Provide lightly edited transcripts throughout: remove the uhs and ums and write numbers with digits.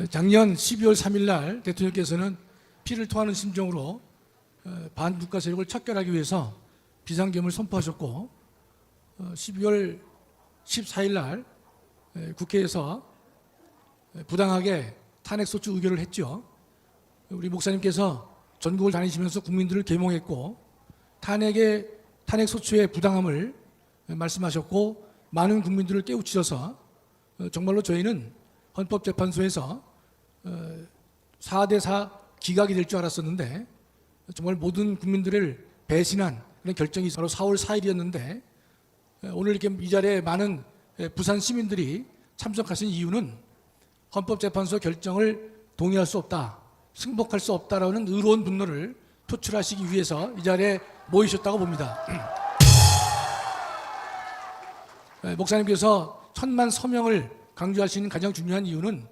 작년 12월 3일 날 대통령께서는 피를 토하는 심정으로 반국가 세력을 척결하기 위해서 비상계엄을 선포하셨고 12월 14일 날 국회에서 부당하게 탄핵소추 의결을 했죠. 우리 목사님께서 전국을 다니시면서 국민들을 계몽했고 탄핵소추의 부당함을 말씀하셨고 많은 국민들을 깨우치셔서 정말로 저희는 헌법재판소에서 4대4 기각이 될 줄 알았었는데 정말 모든 국민들을 배신한 그런 결정이 바로 4월 4일이었는데 오늘 이렇게 이 자리에 많은 부산 시민들이 참석하신 이유는 헌법재판소 결정을 동의할 수 없다, 승복할 수 없다라는 의로운 분노를 표출하시기 위해서 이 자리에 모이셨다고 봅니다. 목사님께서 천만 서명을 강조하시는 가장 중요한 이유는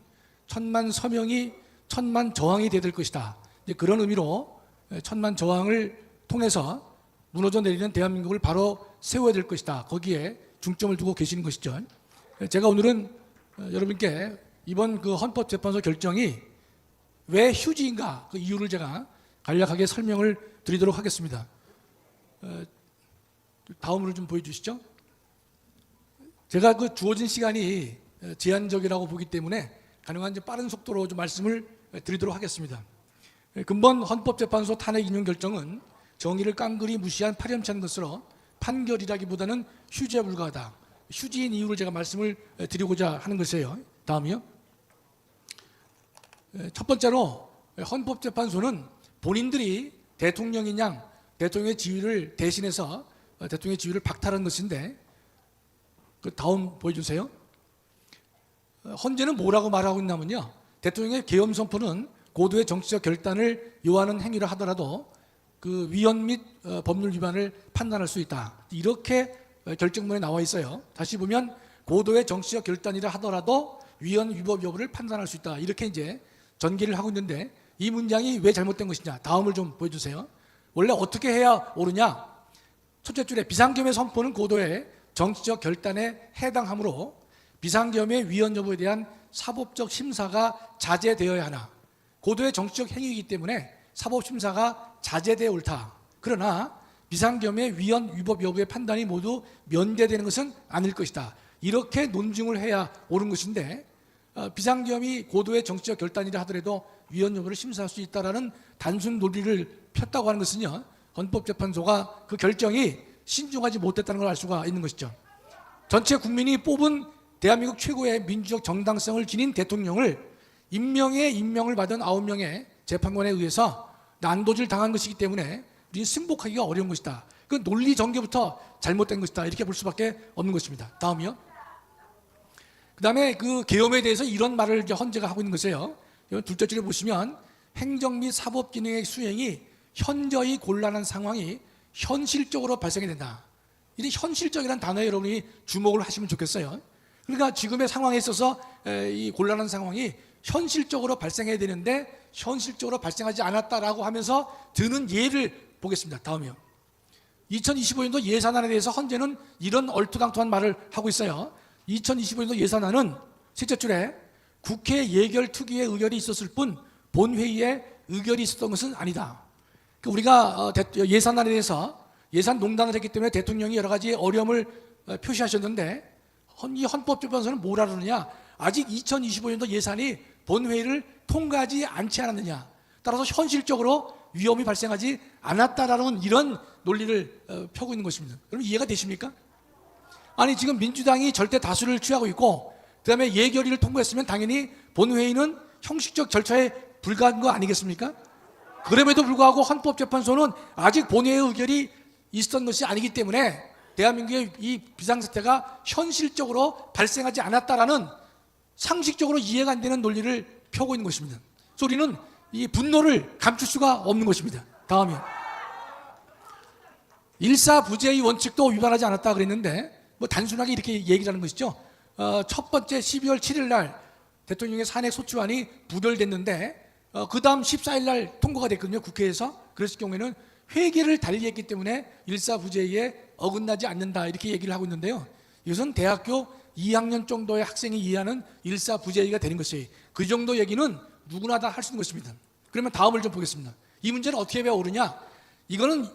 천만 서명이 천만 저항이 되야 될 것이다. 그런 의미로 천만 저항을 통해서 무너져 내리는 대한민국을 바로 세워야 될 것이다. 거기에 중점을 두고 계시는 것이죠. 제가 오늘은 여러분께 이번 그 헌법재판소 결정이 왜 휴지인가 그 이유를 제가 간략하게 설명을 드리도록 하겠습니다. 다음으로 좀 보여주시죠. 제가 그 주어진 시간이 제한적이라고 보기 때문에 가능한 빠른 속도로 좀 말씀을 드리도록 하겠습니다. 근본 헌법재판소 탄핵 인용 결정은 정의를 깡그리 무시한 파렴치한 것으로 판결이라기보다는 휴지에 불과하다. 휴지인 이유를 제가 말씀을 드리고자 하는 것이에요. 다음이요. 첫 번째로 헌법재판소는 본인들이 대통령인 양 대통령의 지위를 대신해서 대통령의 지위를 박탈한 것인데 그 다음 보여주세요. 헌재는 뭐라고 말하고 있냐면요. 대통령의 계엄 선포는 고도의 정치적 결단을 요하는 행위를 하더라도 그 위헌 및 법률 위반을 판단할 수 있다. 이렇게 결정문에 나와 있어요. 다시 보면 고도의 정치적 결단이라 하더라도 위헌 위법 여부를 판단할 수 있다. 이렇게 이제 전개를 하고 있는데 이 문장이 왜 잘못된 것이냐. 다음을 좀 보여주세요. 원래 어떻게 해야 옳으냐. 첫째 줄에 비상계엄의 선포는 고도의 정치적 결단에 해당하므로 비상계엄의 위헌 여부에 대한 사법적 심사가 자제되어야 하나. 고도의 정치적 행위이기 때문에 사법심사가 자제되어 옳다. 그러나 비상계엄의 위헌 위법 여부의 판단이 모두 면제되는 것은 아닐 것이다. 이렇게 논증을 해야 옳은 것인데 비상계엄이 고도의 정치적 결단이라 하더라도 위헌 여부를 심사할 수 있다라는 단순 논리를 폈다고 하는 것은요. 헌법재판소가 그 결정이 신중하지 못했다는 걸 알 수가 있는 것이죠. 전체 국민이 뽑은 대한민국 최고의 민주적 정당성을 지닌 대통령을 임명을 받은 9명의 재판관에 의해서 난도질 당한 것이기 때문에 우리는 승복하기가 어려운 것이다. 그 논리 전개부터 잘못된 것이다. 이렇게 볼 수밖에 없는 것입니다. 다음이요. 그 다음에 그 계엄에 대해서 이런 말을 이제 헌재가 하고 있는 것이에요. 둘째 줄에 보시면 행정 및 사법 기능의 수행이 현저히 곤란한 상황이 현실적으로 발생이 된다. 이 현실적이라는 단어에 여러분이 주목을 하시면 좋겠어요. 그러니까 지금의 상황에 있어서 이 곤란한 상황이 현실적으로 발생해야 되는데 현실적으로 발생하지 않았다라고 하면서 드는 예를 보겠습니다. 다음이요. 2025년도 예산안에 대해서 헌재는 이런 얼토당토한 말을 하고 있어요. 2025년도 예산안은 셋째 줄에 국회 예결 특위의 의결이 있었을 뿐 본회의에 의결이 있었던 것은 아니다. 우리가 예산안에 대해서 예산 농단을 했기 때문에 대통령이 여러 가지 어려움을 표시하셨는데 이 헌법재판소는 뭐라 그러느냐. 아직 2025년도 예산이 본회의를 통과하지 않지 않았느냐. 따라서 현실적으로 위험이 발생하지 않았다라는 이런 논리를 펴고 있는 것입니다. 그럼 이해가 되십니까? 아니 지금 민주당이 절대 다수를 취하고 있고 그 다음에 예결위를 통과했으면 당연히 본회의는 형식적 절차에 불과한 거 아니겠습니까? 그럼에도 불구하고 헌법재판소는 아직 본회의 의결이 있었던 것이 아니기 때문에 대한민국의 이 비상사태가 현실적으로 발생하지 않았다라는 상식적으로 이해가 안 되는 논리를 펴고 있는 것입니다. 그래서 우리는 이 분노를 감출 수가 없는 것입니다. 다음이요. 일사부재의 원칙도 위반하지 않았다 그랬는데 단순하게 이렇게 얘기를 하는 것이죠. 첫 번째 12월 7일 날 대통령의 산핵 소추안이 부결됐는데 그 다음 14일 날 통과가 됐거든요. 국회에서. 그랬을 경우에는 회계를 달리했기 때문에 일사부재에 어긋나지 않는다 이렇게 얘기를 하고 있는데요. 이것은 대학교 2학년 정도의 학생이 이해하는 일사부재가 되는 것이, 그 정도 얘기는 누구나 다 할 수 있는 것입니다. 그러면 다음을 좀 보겠습니다. 이 문제는 어떻게 배워오느냐? 이거는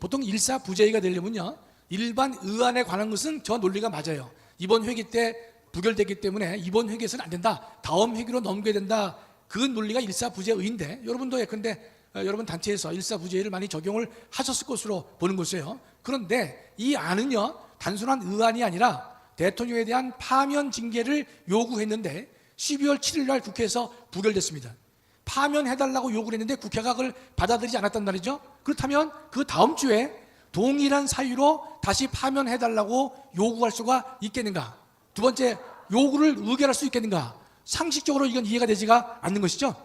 보통 일사부재가 되려면요, 일반 의안에 관한 것은 저 논리가 맞아요. 이번 회기 때 부결됐기 때문에 이번 회기에서는 안 된다, 다음 회기로 넘겨야 된다, 그 논리가 일사부재의인데, 여러분도 예컨대 여러분 단체에서 일사부재를 많이 적용을 하셨을 것으로 보는 것이에요. 그런데 이 안은요, 단순한 의안이 아니라 대통령에 대한 파면 징계를 요구했는데 12월 7일 날 국회에서 부결됐습니다. 파면해달라고 요구를 했는데 국회가 그걸 받아들이지 않았단 말이죠. 그렇다면 그 다음 주에 동일한 사유로 다시 파면해달라고 요구할 수가 있겠는가? 두 번째, 요구를 의결할 수 있겠는가? 상식적으로 이건 이해가 되지가 않는 것이죠.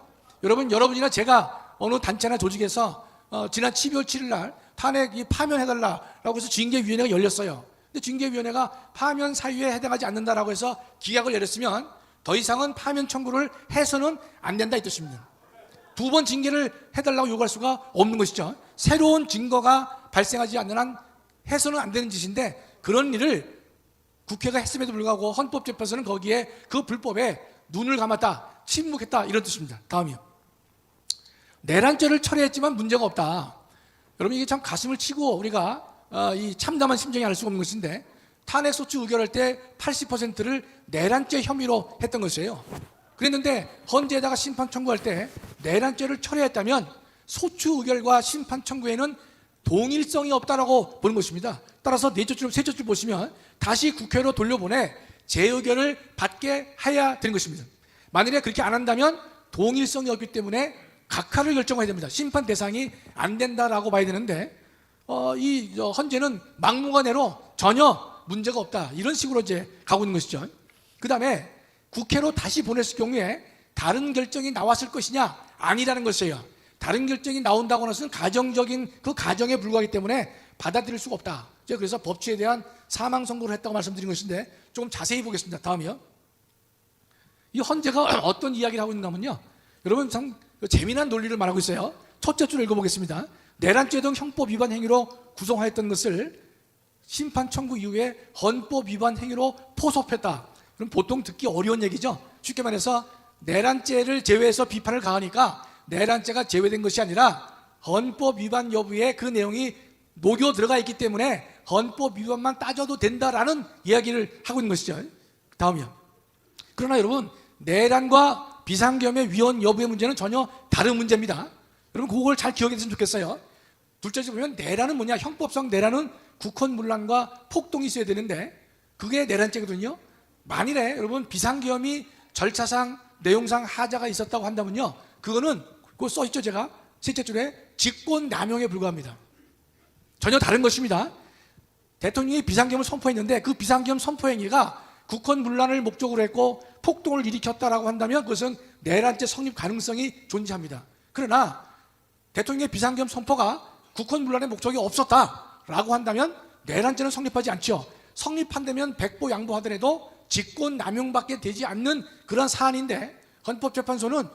여러분이나 제가 어느 단체나 조직에서 지난 12월 7일 날 탄핵 파면해달라고 해서 징계위원회가 열렸어요. 근데 징계위원회가 파면 사유에 해당하지 않는다라고 해서 기각을 내렸으면 더 이상은 파면 청구를 해서는 안 된다 이 뜻입니다. 두 번 징계를 해달라고 요구할 수가 없는 것이죠. 새로운 증거가 발생하지 않는 한 해서는 안 되는 짓인데, 그런 일을 국회가 했음에도 불구하고 헌법재판소는 거기에 그 불법에 눈을 감았다, 침묵했다, 이런 뜻입니다. 다음이요. 내란죄를 철회했지만 문제가 없다. 여러분, 이게 참 가슴을 치고 우리가 이 참담한 심정이 알 수가 없는 것인데, 탄핵소추 의결할 때 80%를 내란죄 혐의로 했던 것이에요. 그랬는데 헌재에다가 심판 청구할 때 내란죄를 철회했다면 소추 의결과 심판 청구에는 동일성이 없다라고 보는 것입니다. 따라서 세 줄 보시면 다시 국회로 돌려보내 재의결을 받게 해야 되는 것입니다. 만일에 그렇게 안 한다면 동일성이 없기 때문에 각하를 결정해야 됩니다. 심판 대상이 안 된다라고 봐야 되는데, 이 헌재는 막무가내로 전혀 문제가 없다, 이런 식으로 이제 가고 있는 것이죠. 그 다음에 국회로 다시 보냈을 경우에 다른 결정이 나왔을 것이냐? 아니라는 것이에요. 다른 결정이 나온다고 하는 것은 가정적인 그 가정에 불과하기 때문에 받아들일 수가 없다. 제가 그래서 법치에 대한 사망 선고를 했다고 말씀드린 것인데, 조금 자세히 보겠습니다. 다음이요. 이 헌재가 어떤 이야기를 하고 있는가 하면요, 여러분 참 재미난 논리를 말하고 있어요. 첫째 줄을 읽어보겠습니다. 내란죄 등 형법 위반 행위로 구성하였던 것을 심판 청구 이후에 헌법 위반 행위로 포섭했다. 그럼 보통 듣기 어려운 얘기죠. 쉽게 말해서 내란죄를 제외해서 비판을 가하니까 내란죄가 제외된 것이 아니라 헌법 위반 여부에 그 내용이 녹여 들어가 있기 때문에 헌법 위반만 따져도 된다라는 이야기를 하고 있는 것이죠. 다음이요. 그러나 여러분, 내란과 비상계엄의 위헌 여부의 문제는 전혀 다른 문제입니다. 여러분 그걸 잘 기억해 두시면 좋겠어요. 둘째 줄 보면 내란은 뭐냐? 형법상 내란은 국헌문란과 폭동이 있어야 되는데 그게 내란죄거든요. 만일에 여러분 비상계엄이 절차상 내용상 하자가 있었다고 한다면요, 그거는 그거 써있죠. 제가 셋째 줄에 직권남용에 불과합니다. 전혀 다른 것입니다. 대통령이 비상계엄을 선포했는데 그 비상계엄 선포 행위가 국헌문란을 목적으로 했고 폭동을 일으켰다라고 한다면 그것은 내란죄 성립 가능성이 존재합니다. 그러나 대통령의 비상계엄 선포가 국헌문란의 목적이 없었다라고 한다면 내란죄는 성립하지 않죠. 성립한다면 백보 양보하더라도 직권남용밖에 되지 않는 그런 사안인데, 헌법재판소는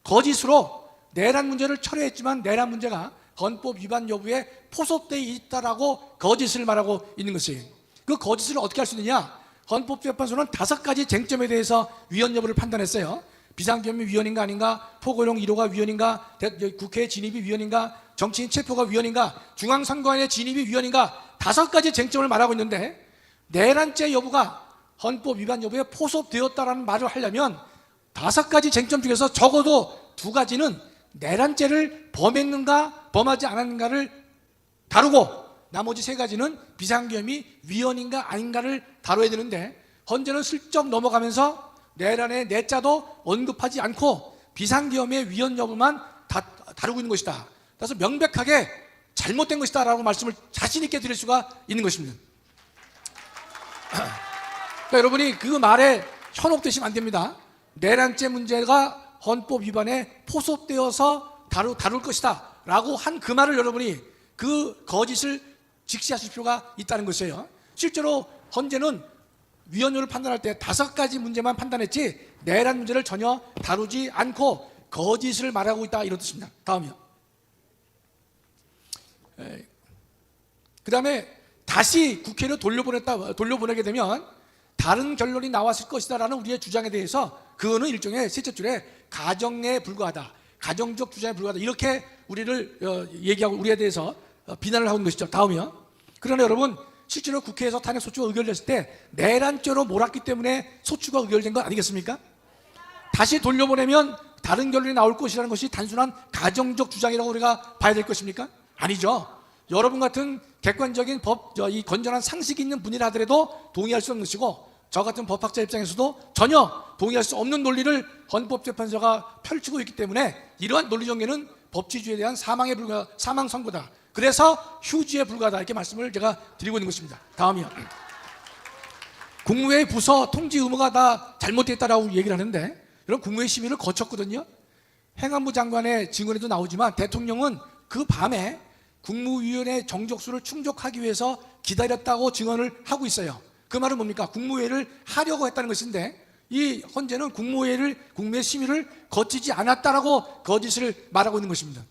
거짓으로 내란 문제를 철회했지만 내란 문제가 헌법 위반 여부에 포섭되어 있다라고 거짓을 말하고 있는 것이에요. 그 거짓을 어떻게 할 수 있느냐? 헌법재판소는 5가지 쟁점에 대해서 위헌 여부를 판단했어요. 비상계엄이 위헌인가 아닌가, 포고용 1호가 위헌인가, 국회 진입이 위헌인가, 정치인 체포가 위헌인가, 중앙선관위의 진입이 위헌인가, 5가지 쟁점을 말하고 있는데, 내란죄 여부가 헌법 위반 여부에 포섭되었다라는 말을 하려면 5가지 쟁점 중에서 적어도 2가지는 내란죄를 범했는가 범하지 않았는가를 다루고, 나머지 3가지는 비상계엄이 위헌인가 아닌가를 다뤄야 되는데, 헌재는 슬쩍 넘어가면서 내란의 내자도 언급하지 않고 비상계엄의 위헌 여부만 다루고 있는 것이다. 그래서 명백하게 잘못된 것이다 라고 말씀을 자신 있게 드릴 수가 있는 것입니다. 그러니까 여러분이 그 말에 현혹되시면 안 됩니다. 내란죄 문제가 헌법 위반에 포섭되어서 다룰 것이다 라고 한 그 말을 여러분이 그 거짓을 직시하실 필요가 있다는 것이에요. 실제로 헌재는 위헌율을 판단할 때 5가지 문제만 판단했지 내란 문제를 전혀 다루지 않고 거짓을 말하고 있다, 이런 뜻입니다. 다음이요. 그 다음에 다시 국회로 돌려보내게 되면 다른 결론이 나왔을 것이다라는 우리의 주장에 대해서 그거는 일종의 셋째 줄에 가정에 불과하다, 가정적 주장에 불과하다, 이렇게 우리를 얘기하고 우리에 대해서 비난을 하고 있는 것이죠. 다음이요. 그러나 여러분, 실제로 국회에서 탄핵 소추가 의결됐을 때 내란죄로 몰았기 때문에 소추가 의결된 거 아니겠습니까? 다시 돌려보내면 다른 결론이 나올 것이라는 것이 단순한 가정적 주장이라고 우리가 봐야 될 것입니까? 아니죠. 여러분 같은 객관적인 이 건전한 상식이 있는 분이라 하더라도 동의할 수 없는 것이고, 저 같은 법학자 입장에서도 전혀 동의할 수 없는 논리를 헌법재판소가 펼치고 있기 때문에 이러한 논리 전개는 법치주의에 대한 사망 선고다. 그래서 휴지에 불과하다, 이렇게 말씀을 제가 드리고 있는 것입니다. 다음이요. 국무회의 부서 통지 의무가 다 잘못됐다라고 얘기를 하는데, 여러분 국무회의 심의를 거쳤거든요. 행안부 장관의 증언에도 나오지만 대통령은 그 밤에 국무위원회 정족수를 충족하기 위해서 기다렸다고 증언을 하고 있어요. 그 말은 뭡니까? 국무회의를 하려고 했다는 것인데, 이 헌재는 국무회의 심의를 거치지 않았다라고 거짓을 말하고 있는 것입니다.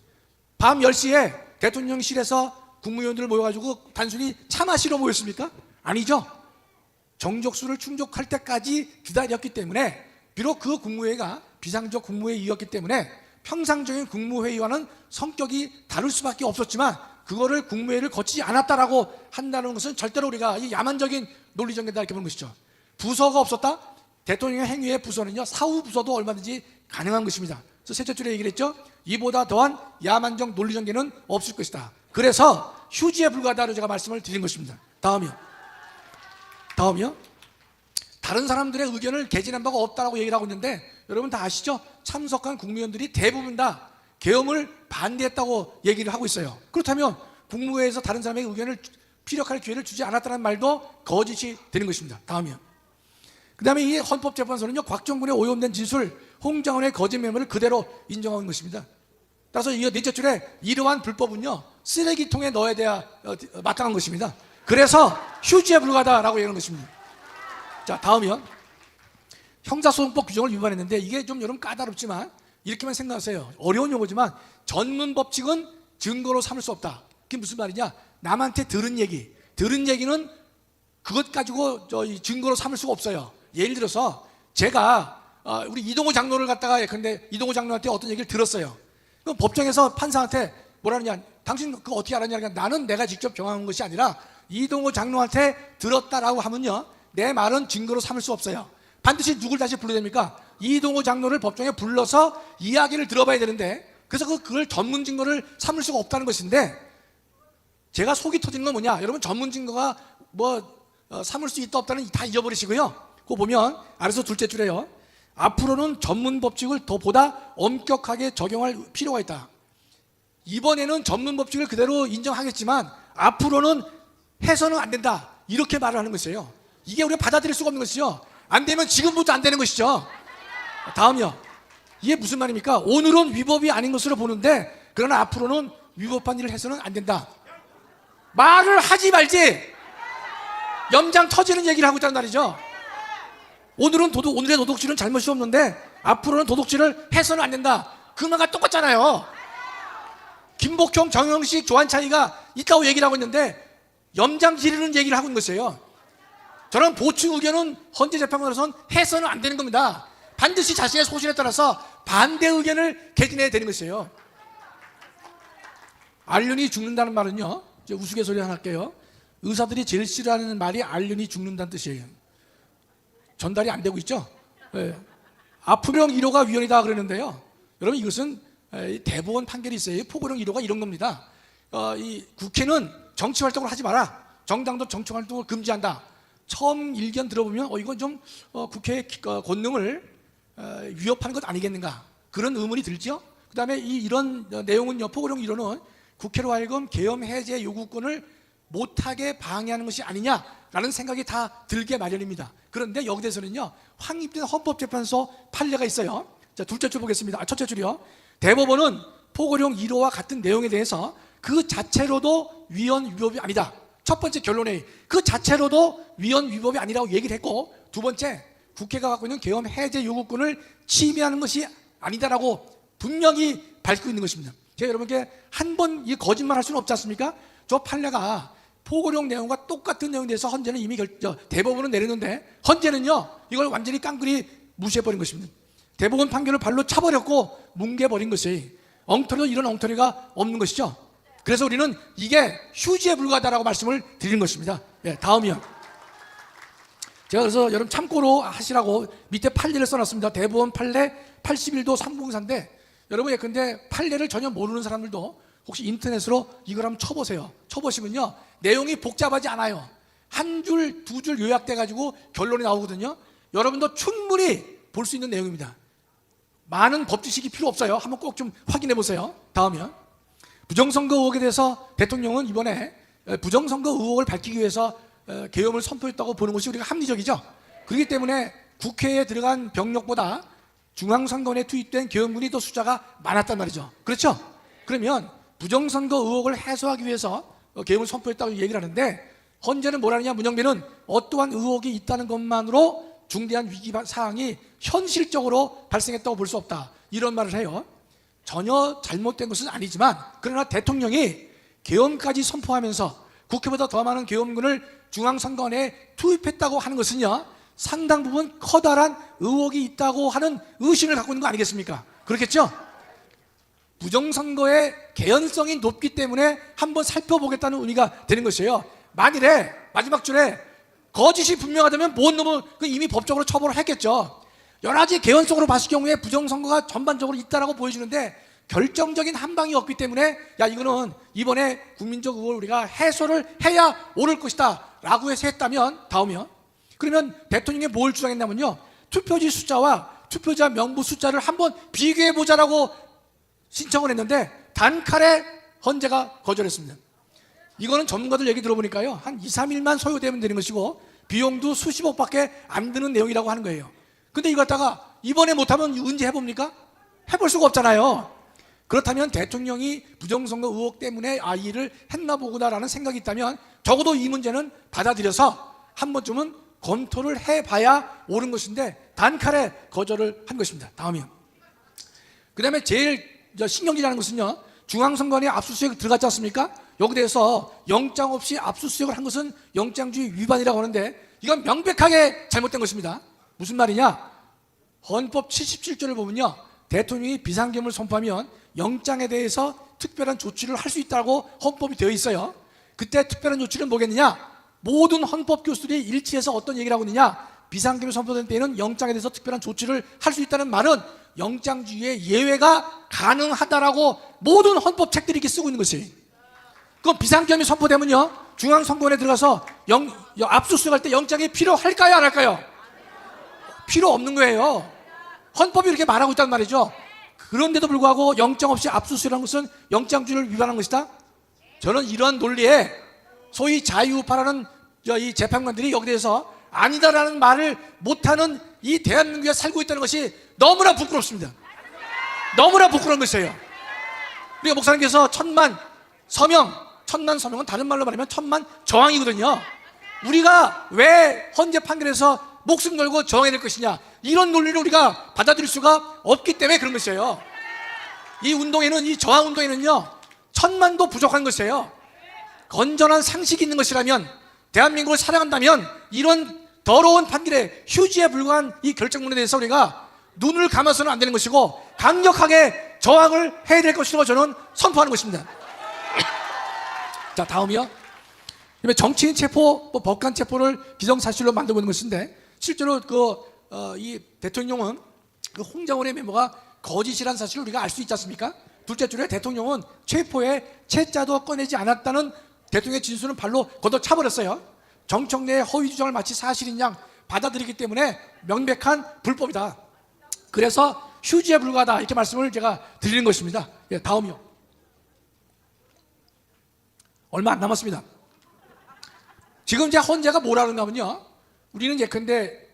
밤 10시에 대통령실에서 국무위원들 모여가지고 단순히 차 마시러 모였습니까? 아니죠. 정족수를 충족할 때까지 기다렸기 때문에, 비록 그 국무회의가 비상적 국무회의였기 때문에 평상적인 국무회의와는 성격이 다를 수밖에 없었지만, 그거를 국무회의를 거치지 않았다라고 한다는 것은 절대로 우리가 이 야만적인 논리전개다, 이렇게 보는 것이죠. 부서가 없었다? 대통령의 행위의 부서는요, 사후 부서도 얼마든지 가능한 것입니다. 그래서 셋째 줄에 얘기를 했죠. 이보다 더한 야만적 논리전개는 없을 것이다. 그래서 휴지에 불과하다고 제가 말씀을 드린 것입니다. 다음이요. 다른 사람들의 의견을 개진한 바가 없다라고 얘기를 하고 있는데, 여러분 다 아시죠? 참석한 국무위원들이 대부분 다 계엄을 반대했다고 얘기를 하고 있어요. 그렇다면 국무회에서 다른 사람의 의견을 피력할 기회를 주지 않았다는 말도 거짓이 되는 것입니다. 다음이요. 그 다음에 이 헌법재판소는요, 곽정군의 오염된 진술, 홍장원의 거짓 메모를 그대로 인정하는 것입니다. 따라서 이 넷째 줄에 이러한 불법은요, 쓰레기통에 넣어야 돼야 마땅한 것입니다. 그래서 휴지에 불과하다라고 얘기하는 것입니다. 자, 다음이요. 형사소송법 규정을 위반했는데, 이게 좀 여러분 까다롭지만 이렇게만 생각하세요. 어려운 용어지만 전문 법칙은 증거로 삼을 수 없다. 그게 무슨 말이냐? 남한테 들은 얘기는 그것 가지고 증거로 삼을 수가 없어요. 예를 들어서 제가 우리 이동호 장로를 갖다가, 근데 이동호 장로한테 어떤 얘기를 들었어요. 그럼 법정에서 판사한테 뭐라느냐? 당신 그거 어떻게 알았냐? 그러니까 나는 내가 직접 경험한 것이 아니라 이동호 장로한테 들었다라고 하면요, 내 말은 증거로 삼을 수 없어요. 반드시 누굴 다시 불러야 됩니까? 이동호 장로를 법정에 불러서 이야기를 들어봐야 되는데, 그래서 그걸 전문 증거를 삼을 수가 없다는 것인데, 제가 속이 터지는 건 뭐냐? 여러분, 전문 증거가 삼을 수 있다 없다는 다 잊어버리시고요. 그거 보면 아래서 둘째 줄에요, 앞으로는 전문 법칙을 더 보다 엄격하게 적용할 필요가 있다. 이번에는 전문 법칙을 그대로 인정하겠지만 앞으로는 해서는 안 된다, 이렇게 말을 하는 것이에요. 이게 우리가 받아들일 수가 없는 것이죠. 안 되면 지금부터 안 되는 것이죠. 다음이요. 이게 무슨 말입니까? 오늘은 위법이 아닌 것으로 보는데, 그러나 앞으로는 위법한 일을 해서는 안 된다. 말을 하지 말지 염장 터지는 얘기를 하고 있다는 말이죠. 오늘의 도둑질은 잘못이 없는데 앞으로는 도둑질을 해서는 안 된다. 그 말과 똑같잖아요. 김복형, 정영식, 조한찬이가 있다고 얘기를 하고 있는데 염장 지르는 얘기를 하고 있는 것이에요. 저는 보충 의견은 헌재재판관으로서는 해서는 안 되는 겁니다. 반드시 자신의 소신에 따라서 반대 의견을 개진해야 되는 것이에요. 알륜이 죽는다는 말은요, 우스갯소리 하나 할게요. 의사들이 제일 싫어하는 말이 알륜이 죽는다는 뜻이에요. 전달이 안 되고 있죠. 네. 아프령 1호가 위헌이다 그러는데요, 여러분 이것은 대법원 판결이 있어요. 포고령 1호가 이런 겁니다. 이 국회는 정치 활동을 하지 마라, 정당도 정치 활동을 금지한다. 처음 일견 들어보면 이건 좀 국회의 권능을 위협하는 것 아니겠는가, 그런 의문이 들죠. 그 다음에 이런 내용은요, 포고령 1호는 국회로 하여금 계엄 해제 요구권을 못하게 방해하는 것이 아니냐라는 생각이 다 들게 마련입니다. 그런데 여기에서는요, 확립된 헌법재판소 판례가 있어요. 자, 둘째 줄 보겠습니다. 첫째 줄이요. 대법원은 포고령 1호와 같은 내용에 대해서 그 자체로도 위헌 위법이 아니다. 첫 번째 결론에 그 자체로도 위헌 위법이 아니라고 얘기를 했고, 두 번째, 국회가 갖고 있는 계엄 해제 요구권을 침해하는 것이 아니다라고 분명히 밝히고 있는 것입니다. 제가 여러분께 한 번 이 거짓말 할 수는 없지 않습니까? 저 판례가 포고령 내용과 똑같은 내용에 대해서 헌재는 이미 대법원은 내렸는데 헌재는요 이걸 완전히 깡그리 무시해버린 것입니다. 대법원 판결을 발로 차버렸고 뭉개버린 것이 엉터리도 이런 엉터리가 없는 것이죠. 그래서 우리는 이게 휴지에 불과하다라고 말씀을 드리는 것입니다. 예, 다음이요. 제가 그래서 여러분 참고로 하시라고 밑에 판례를 써놨습니다. 대법원 판례 81도 304인데 여러분 예컨대 판례를 전혀 모르는 사람들도 혹시 인터넷으로 이걸 한번 쳐보세요. 쳐보시면요 내용이 복잡하지 않아요. 한 줄, 두 줄 요약돼 가지고 결론이 나오거든요. 여러분도 충분히 볼 수 있는 내용입니다. 많은 법 지식이 필요 없어요. 한번 꼭 좀 확인해 보세요. 다음이요. 부정선거 의혹에 대해서 대통령은 이번에 부정선거 의혹을 밝히기 위해서 계엄을 선포했다고 보는 것이 우리가 합리적이죠. 그렇기 때문에 국회에 들어간 병력보다 중앙선거원에 투입된 계엄군이 더 숫자가 많았단 말이죠. 그렇죠? 그러면 부정선거 의혹을 해소하기 위해서 계엄을 선포했다고 얘기를 하는데 헌재는 뭐라느냐, 문영배는 어떠한 의혹이 있다는 것만으로 중대한 위기 사항이 현실적으로 발생했다고 볼 수 없다, 이런 말을 해요. 전혀 잘못된 것은 아니지만 그러나 대통령이 계엄까지 선포하면서 국회보다 더 많은 계엄군을 중앙선거원에 투입했다고 하는 것은요 상당 부분 커다란 의혹이 있다고 하는 의심을 갖고 있는 거 아니겠습니까? 그렇겠죠? 부정선거의 개연성이 높기 때문에 한번 살펴보겠다는 의미가 되는 것이에요. 만일에 마지막 줄에 거짓이 분명하다면 못 넘어 이미 법적으로 처벌을 했겠죠. 여러 가지 개연성으로 봤을 경우에 부정선거가 전반적으로 있다라고 보여지는데 결정적인 한 방이 없기 때문에 야 이거는 이번에 국민적 의혹을 우리가 해소를 해야 옳을 것이다 라고 해서 했다면, 다음이요. 그러면 대통령이 뭘 주장했냐면요 투표지 숫자와 투표자 명부 숫자를 한번 비교해 보자라고 신청을 했는데 단칼에 헌재가 거절했습니다. 이거는 전문가들 얘기 들어보니까요 한 2, 3일만 소요되면 되는 것이고 비용도 수십억밖에 안 드는 내용이라고 하는 거예요. 근데 이거 갖다가 이번에 못하면 언제 해봅니까? 해볼 수가 없잖아요. 그렇다면 대통령이 부정선거 의혹 때문에 이 일을 했나 보구나라는 생각이 있다면 적어도 이 문제는 받아들여서 한 번쯤은 검토를 해봐야 옳은 것인데 단칼에 거절을 한 것입니다. 다음이요. 그 다음에 제일 신경질 나는 것은요 중앙선관위에 압수수색 들어갔지 않습니까? 여기 대해서 영장 없이 압수수색을 한 것은 영장주의 위반이라고 하는데 이건 명백하게 잘못된 것입니다. 무슨 말이냐? 헌법 77조를 보면요 대통령이 비상계엄을 선포하면 영장에 대해서 특별한 조치를 할 수 있다고 헌법이 되어 있어요. 그때 특별한 조치는 뭐겠느냐? 모든 헌법 교수들이 일치해서 어떤 얘기를 하고 있느냐? 비상계엄이 선포된 때에는 영장에 대해서 특별한 조치를 할 수 있다는 말은 영장주의의 예외가 가능하다라고 모든 헌법 책들이 이렇게 쓰고 있는 것이에요. 그럼 비상계엄이 선포되면요 중앙선거원에 들어가서 압수수색할 때 영장이 필요할까요, 안 할까요? 필요 없는 거예요. 헌법이 이렇게 말하고 있단 말이죠. 그런데도 불구하고 영장 없이 압수수색하는 것은 영장주의를 위반한 것이다? 저는 이러한 논리에 소위 자유우파라는 이 재판관들이 여기 대해서 아니다라는 말을 못하는 이 대한민국에 살고 있다는 것이 너무나 부끄럽습니다. 너무나 부끄러운 것이에요. 우리가 목사님께서 천만 서명은 다른 말로 말하면 천만 저항이거든요. 우리가 왜 헌재 판결에서 목숨 걸고 저항해야 될 것이냐, 이런 논리를 우리가 받아들일 수가 없기 때문에 그런 것이에요. 이 운동에는, 이 저항운동에는요 1000만도 부족한 것이에요. 건전한 상식이 있는 것이라면, 대한민국을 사랑한다면 이런 더러운 판결에 휴지에 불과한 이 결정문에 대해서 우리가 눈을 감아서는 안 되는 것이고 강력하게 저항을 해야 될 것이라고 저는 선포하는 것입니다. 자, 다음이요. 정치인 체포, 법관 체포를 기정사실로 만들고 있는 것인데 실제로 이 대통령은 그 홍장원의 메모가 거짓이라는 사실을 우리가 알 수 있지 않습니까? 둘째 줄에 대통령은 체포에 채자도 꺼내지 않았다는 대통령의 진술은 발로 걷어차버렸어요. 정청래의 허위 주장을 마치 사실인 양 받아들이기 때문에 명백한 불법이다. 그래서 휴지에 불과하다, 이렇게 말씀을 제가 드리는 것입니다. 예, 다음이요. 얼마 안 남았습니다. 지금 이제 헌재가 뭐라는가 하면요, 우리는 예컨대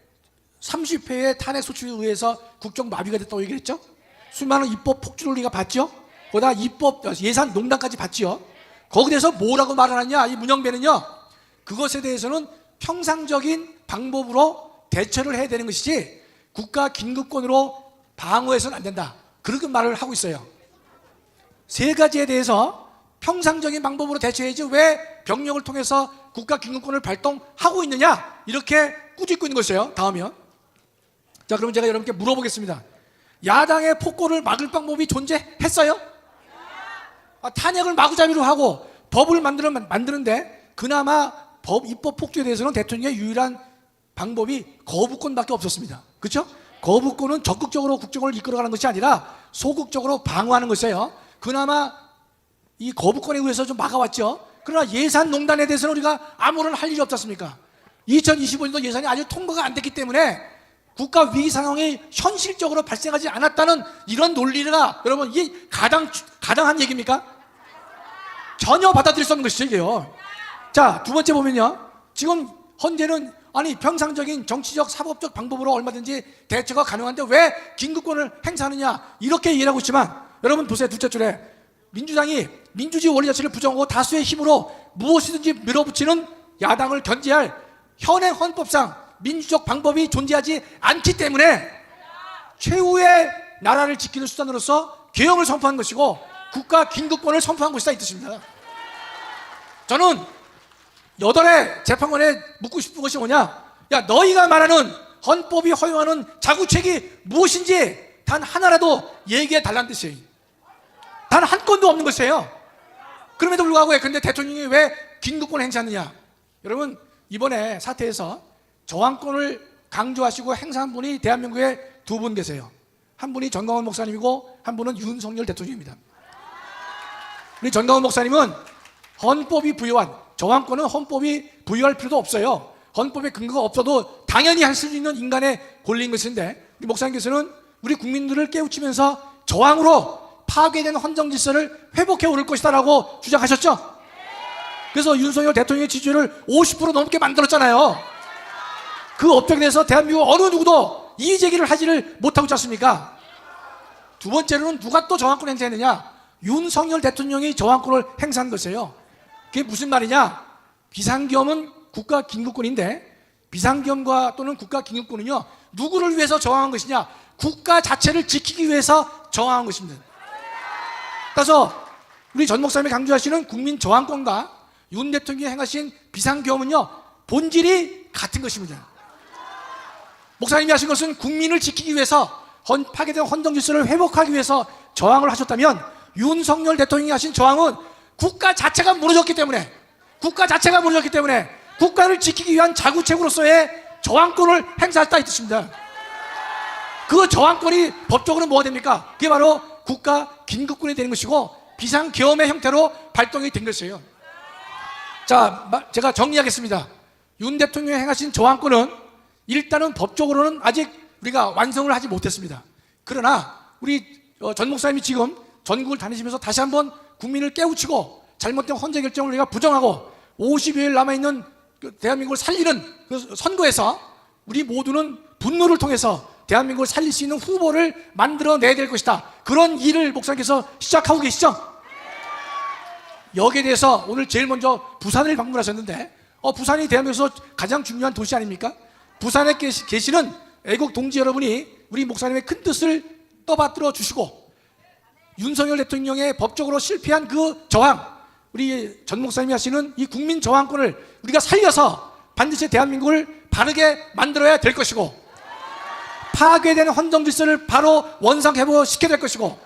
30회의 탄핵 소추에 의해서 국정 마비가 됐다고 얘기했죠. 수많은 입법 폭주를 우리가 봤죠. 거기다 입법 예산 농단까지 봤죠. 거기에 대해서 뭐라고 말하느냐, 이 문영배는요 그것에 대해서는 평상적인 방법으로 대처를 해야 되는 것이지 국가 긴급권으로 방어해서는 안 된다, 그렇게 말을 하고 있어요. 세 가지에 대해서 평상적인 방법으로 대처해야지 왜 병력을 통해서 국가긴급권을 발동하고 있느냐, 이렇게 꾸짖고 있는 것이에요. 다음이요. 자, 그러면 제가 여러분께 물어보겠습니다. 야당의 폭거를 막을 방법이 존재했어요? 탄핵을 마구잡이로 하고 법을 만드는데 그나마 입법 폭주에 대해서는 대통령의 유일한 방법이 거부권밖에 없었습니다. 그렇죠? 거부권은 적극적으로 국정을 이끌어가는 것이 아니라 소극적으로 방어하는 것이에요. 그나마 이 거부권에 의해서 좀 막아왔죠. 그러나 예산농단에 대해서는 우리가 아무런 할 일이 없지 않습니까? 2025년도 예산이 아직 통과가 안 됐기 때문에 국가 위기 상황이 현실적으로 발생하지 않았다는 이런 논리가 여러분 이게 가당한 얘기입니까? 전혀 받아들일 수 없는 것이죠, 이게요. 자, 두 번째 보면요. 지금 현재는 평상적인 정치적 사법적 방법으로 얼마든지 대처가 가능한데 왜 긴급권을 행사하느냐, 이렇게 이해하고 있지만 여러분 보세요. 둘째 줄에 민주당이 민주주의 원리 자체를 부정하고 다수의 힘으로 무엇이든지 밀어붙이는 야당을 견제할 현행 헌법상 민주적 방법이 존재하지 않기 때문에 최후의 나라를 지키는 수단으로서 개혁을 선포한 것이고 국가 긴급권을 선포한 것이다, 이 뜻입니다. 저는 여덟의 재판관에 묻고 싶은 것이 뭐냐, 야, 너희가 말하는 헌법이 허용하는 자구책이 무엇인지 단 하나라도 얘기해 달라는 뜻이에요. 단 한 건도 없는 것이에요. 그럼에도 불구하고 근데 대통령이 왜 긴급권 행사하느냐. 여러분, 이번에 사태에서 저항권을 강조하시고 행사한 분이 대한민국에 두 분 계세요. 한 분이 전광훈 목사님이고 한 분은 윤석열 대통령입니다. 우리 전광훈 목사님은 헌법이 부여한 저항권은 헌법이 부여할 필요도 없어요. 헌법에 근거가 없어도 당연히 할 수 있는 인간의 권리인 것인데, 우리 목사님께서는 우리 국민들을 깨우치면서 저항으로 파괴된 헌정 질서를 회복해 오를 것이다라고 주장하셨죠. 그래서 윤석열 대통령의 지지율을 50% 넘게 만들었잖아요. 그 업적에 대해서 대한민국 어느 누구도 이의 제기를 하지를 못하고 있지 않습니까? 두 번째로는 누가 또 저항권 행사했느냐, 윤석열 대통령이 저항권을 행사한 것이에요. 그게 무슨 말이냐, 비상계엄은 국가 긴급권인데 비상계엄과 또는 국가 긴급권은요, 누구를 위해서 저항한 것이냐, 국가 자체를 지키기 위해서 저항한 것입니다. 따라서 우리 전 목사님이 강조하시는 국민 저항권과 윤 대통령이 행하신 비상계엄은요, 본질이 같은 것입니다. 목사님이 하신 것은 국민을 지키기 위해서 파괴된 헌정 질서를 회복하기 위해서 저항을 하셨다면, 윤석열 대통령이 하신 저항은 국가 자체가 무너졌기 때문에 국가를 지키기 위한 자구책으로서의 저항권을 행사했다, 이 뜻입니다. 그 저항권이 법적으로 뭐가 됩니까? 그게 바로 국가 긴급권이 되는 것이고 비상계엄의 형태로 발동이 된 것이에요. 자, 제가 정리하겠습니다. 윤 대통령이 행하신 저항권은 일단은 법적으로는 아직 우리가 완성을 하지 못했습니다. 그러나 우리 전 목사님이 지금 전국을 다니시면서 다시 한번 국민을 깨우치고 잘못된 헌재 결정을 우리가 부정하고 50여일 남아있는 대한민국을 살리는 그 선거에서 우리 모두는 분노를 통해서 대한민국을 살릴 수 있는 후보를 만들어내야 될 것이다, 그런 일을 목사님께서 시작하고 계시죠? 여기에 대해서 오늘 제일 먼저 부산을 방문하셨는데 부산이 대한민국에서 가장 중요한 도시 아닙니까? 부산에 계시는 애국 동지 여러분이 우리 목사님의 큰 뜻을 떠받들어 주시고 윤석열 대통령의 법적으로 실패한 그 저항, 우리 전 목사님이 하시는 이 국민 저항권을 우리가 살려서 반드시 대한민국을 바르게 만들어야 될 것이고 파괴된 헌정 질서를 바로 원상회복시켜야 될 것이고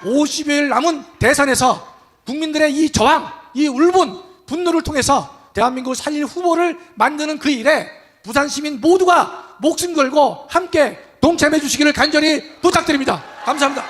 50일 남은 대선에서 국민들의 이 저항, 이 울분, 분노를 통해서 대한민국을 살릴 후보를 만드는 그 일에 부산 시민 모두가 목숨 걸고 함께 동참해 주시기를 간절히 부탁드립니다. 감사합니다.